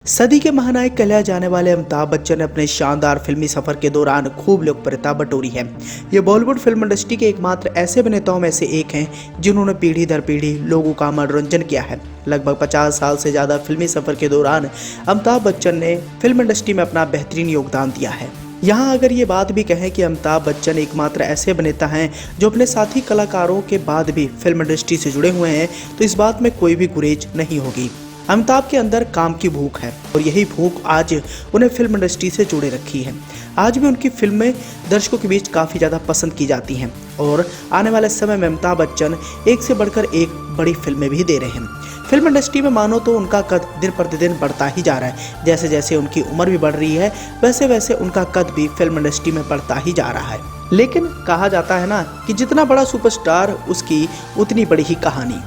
सदी के महानायक कहलाए जाने वाले अमिताभ बच्चन ने अपने शानदार फिल्मी सफर के दौरान खूब लोकप्रियता बटोरी है। ये बॉलीवुड फिल्म इंडस्ट्री के एकमात्र ऐसे अभिनेताओं में से एक हैं जिन्होंने पीढ़ी दर पीढ़ी लोगों का मनोरंजन किया है। लगभग 50 साल से ज़्यादा फिल्मी सफर के दौरान अमिताभ बच्चन ने फिल्म इंडस्ट्री में अपना बेहतरीन योगदान दिया है। यहाँ अगर ये बात भी कहें कि अमिताभ बच्चन एकमात्र ऐसे अभिनेता हैं जो अपने साथी कलाकारों के बाद भी फिल्म इंडस्ट्री से जुड़े हुए हैं, तो इस बात में कोई भी गुरेज नहीं होगी। अमिताभ के अंदर काम की भूख है और यही भूख आज उन्हें फिल्म इंडस्ट्री से जोड़े रखी है। आज भी उनकी फिल्में दर्शकों के बीच काफ़ी ज़्यादा पसंद की जाती हैं और आने वाले समय में अमिताभ बच्चन एक से बढ़कर एक बड़ी फिल्में भी दे रहे हैं। फिल्म इंडस्ट्री में मानो तो उनका कद दिन प्रतिदिन बढ़ता ही जा रहा है। जैसे जैसे उनकी उम्र भी बढ़ रही है वैसे वैसे उनका कद भी फिल्म इंडस्ट्री में बढ़ता ही जा रहा है। लेकिन कहा जाता है ना कि जितना बड़ा सुपरस्टार उसकी उतनी बड़ी ही कहानी।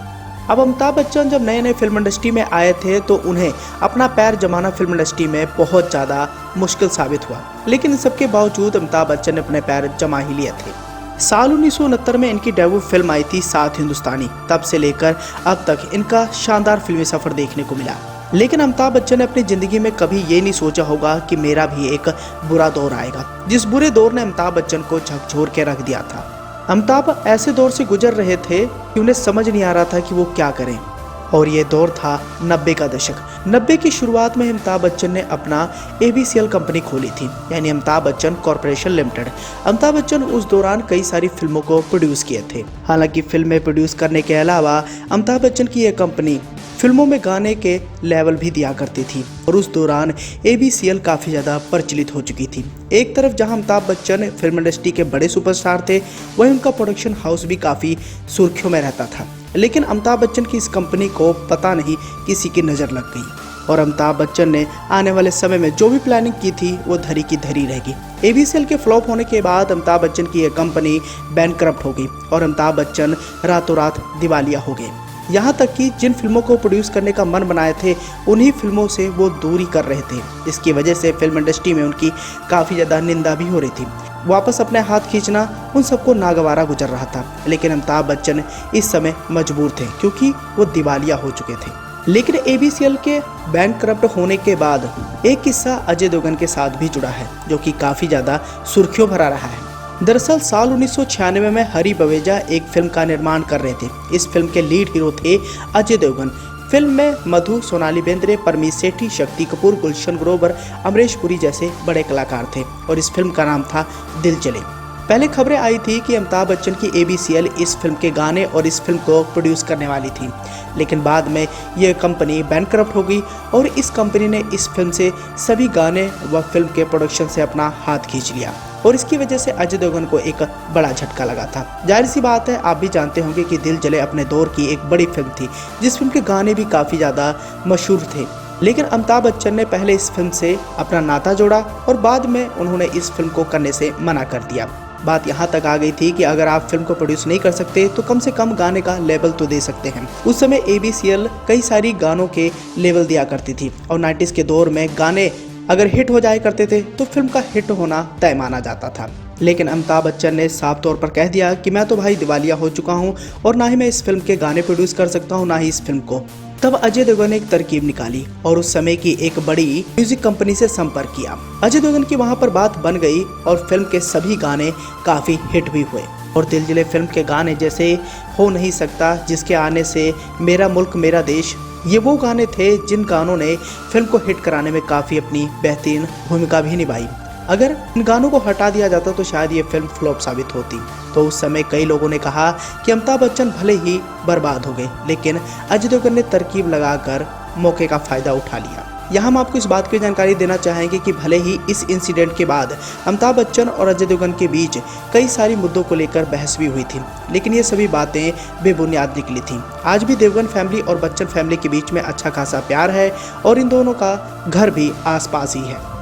अब अमिताभ बच्चन जब नए नए फिल्म इंडस्ट्री में आए थे तो उन्हें अपना पैर जमाना फिल्म इंडस्ट्री में बहुत ज़्यादा मुश्किल साबित हुआ, लेकिन इन सबके बावजूद अमिताभ बच्चन ने अपने पैर जमा ही लिए थे। साल 1969 में इनकी डेब्यू फिल्म आई थी सात हिंदुस्तानी। तब से लेकर अब तक इनका शानदार फिल्मी सफर देखने को मिला। लेकिन अमिताभ बच्चन ने अपनी ज़िंदगी में कभी ये नहीं सोचा होगा कि मेरा भी एक बुरा दौर आएगा, जिस बुरे दौर ने अमिताभ बच्चन को झकझोर के रख दिया था। अमिताभ ऐसे दौर से गुजर रहे थे कि उन्हें समझ नहीं आ रहा था कि वो क्या करें, और ये दौर था 90 का दशक। 90 की शुरुआत में अमिताभ बच्चन ने अपना ABCL कंपनी खोली थी, यानी अमिताभ बच्चन कॉरपोरेशन लिमिटेड। अमिताभ बच्चन उस दौरान कई सारी फिल्मों को प्रोड्यूस किए थे। हालांकि फिल्में प्रोड्यूस करने के अलावा अमिताभ बच्चन की यह कंपनी फिल्मों में गाने के लेवल भी दिया करती थी और उस दौरान ABCL काफ़ी ज़्यादा प्रचलित हो चुकी थी। एक तरफ जहां अमिताभ बच्चन फिल्म इंडस्ट्री के बड़े सुपरस्टार थे, वहीं उनका प्रोडक्शन हाउस भी काफ़ी सुर्खियों में रहता था। लेकिन अमिताभ बच्चन की इस कंपनी को पता नहीं किसी की नज़र लग गई और अमिताभ बच्चन ने आने वाले समय में जो भी प्लानिंग की थी वो धरी की धरी रहेगी। ABCL के फ्लॉप होने के बाद अमिताभ बच्चन की यह कंपनी बैंकक्रप्ट हो गई और अमिताभ बच्चन रातों रात दिवालिया हो गए। यहाँ तक कि जिन फिल्मों को प्रोड्यूस करने का मन बनाए थे उन्हीं फिल्मों से वो दूरी कर रहे थे। इसकी वजह से फिल्म इंडस्ट्री में उनकी काफ़ी ज़्यादा निंदा भी हो रही थी। वापस अपने हाथ खींचना उन सबको नागवारा गुजर रहा था। लेकिन अमिताभ बच्चन इस समय मजबूर थे क्योंकि वो दिवालिया हो चुके थे। लेकिन ABCL के बैंकक्रप्ट होने के बाद एक किस्सा अजय देवगन के साथ भी जुड़ा है जो कि काफ़ी ज़्यादा सुर्खियों भरा रहा है। दरअसल साल 1996 में हरी बवेजा एक फिल्म का निर्माण कर रहे थे। इस फिल्म के लीड हीरो थे अजय देवगन। फिल्म में मधु, सोनाली बेंद्रे, परमीत सेठी, शक्ति कपूर, गुलशन ग्रोवर, अमरीश पुरी जैसे बड़े कलाकार थे और इस फिल्म का नाम था दिल जले। पहले खबरें आई थी कि अमिताभ बच्चन की ABCL इस फिल्म के गाने और इस फिल्म को प्रोड्यूस करने वाली थी, लेकिन बाद में यह कंपनी बैंकक्रप्ट हो गई और इस कंपनी ने इस फिल्म से सभी गाने व फिल्म के प्रोडक्शन से अपना हाथ खींच लिया और इसकी वजह से अजय देवगन को एक बड़ा झटका लगा था। जाहिर सी बात है, आप भी जानते होंगे कि दिल जले अपने दौर की एक बड़ी फिल्म थी जिस फिल्म के गाने भी काफ़ी ज़्यादा मशहूर थे। लेकिन अमिताभ बच्चन ने पहले इस फिल्म से अपना नाता जोड़ा और बाद में उन्होंने इस फिल्म को करने से मना कर दिया। बात यहाँ तक आ गई थी कि अगर आप फिल्म को प्रोड्यूस नहीं कर सकते तो कम से कम गाने का लेवल तो दे सकते हैं। उस समय ABCL कई सारी गानों के लेवल दिया करती थी और 90s के दौर में गाने अगर हिट हो जाया करते थे तो फिल्म का हिट होना तय माना जाता था। लेकिन अमिताभ बच्चन ने साफ तौर पर कह दिया कि मैं तो भाई दिवालिया हो चुका हूँ और ना ही मैं इस फिल्म के गाने प्रोड्यूस कर सकता हूँ, ना ही इस फिल्म को। तब अजय देवगन ने एक तरकीब निकाली और उस समय की एक बड़ी म्यूजिक कंपनी से संपर्क किया। अजय देवगन की वहां पर बात बन गई और फिल्म के सभी गाने काफी हिट भी हुए और दिल जले फिल्म के गाने जैसे हो नहीं सकता, जिसके आने से, मेरा मुल्क मेरा देश, ये वो गाने थे जिन गानों ने फिल्म को हिट कराने में काफ़ी अपनी बेहतरीन भूमिका भी निभाई। अगर इन गानों को हटा दिया जाता तो शायद ये फिल्म फ्लॉप साबित होती। तो उस समय कई लोगों ने कहा कि अमिताभ बच्चन भले ही बर्बाद हो गए, लेकिन अजय देवगन ने तरकीब लगाकर मौके का फ़ायदा उठा लिया। यहाँ हम आपको इस बात की जानकारी देना चाहेंगे कि भले ही इस इंसिडेंट के बाद अमिताभ बच्चन और अजय देवगन के बीच कई सारी मुद्दों को लेकर बहस भी हुई थी, लेकिन ये सभी बातें बेबुनियाद निकली थी। आज भी देवगन फैमिली और बच्चन फैमिली के बीच में अच्छा खासा प्यार है और इन दोनों का घर भी आसपास ही है।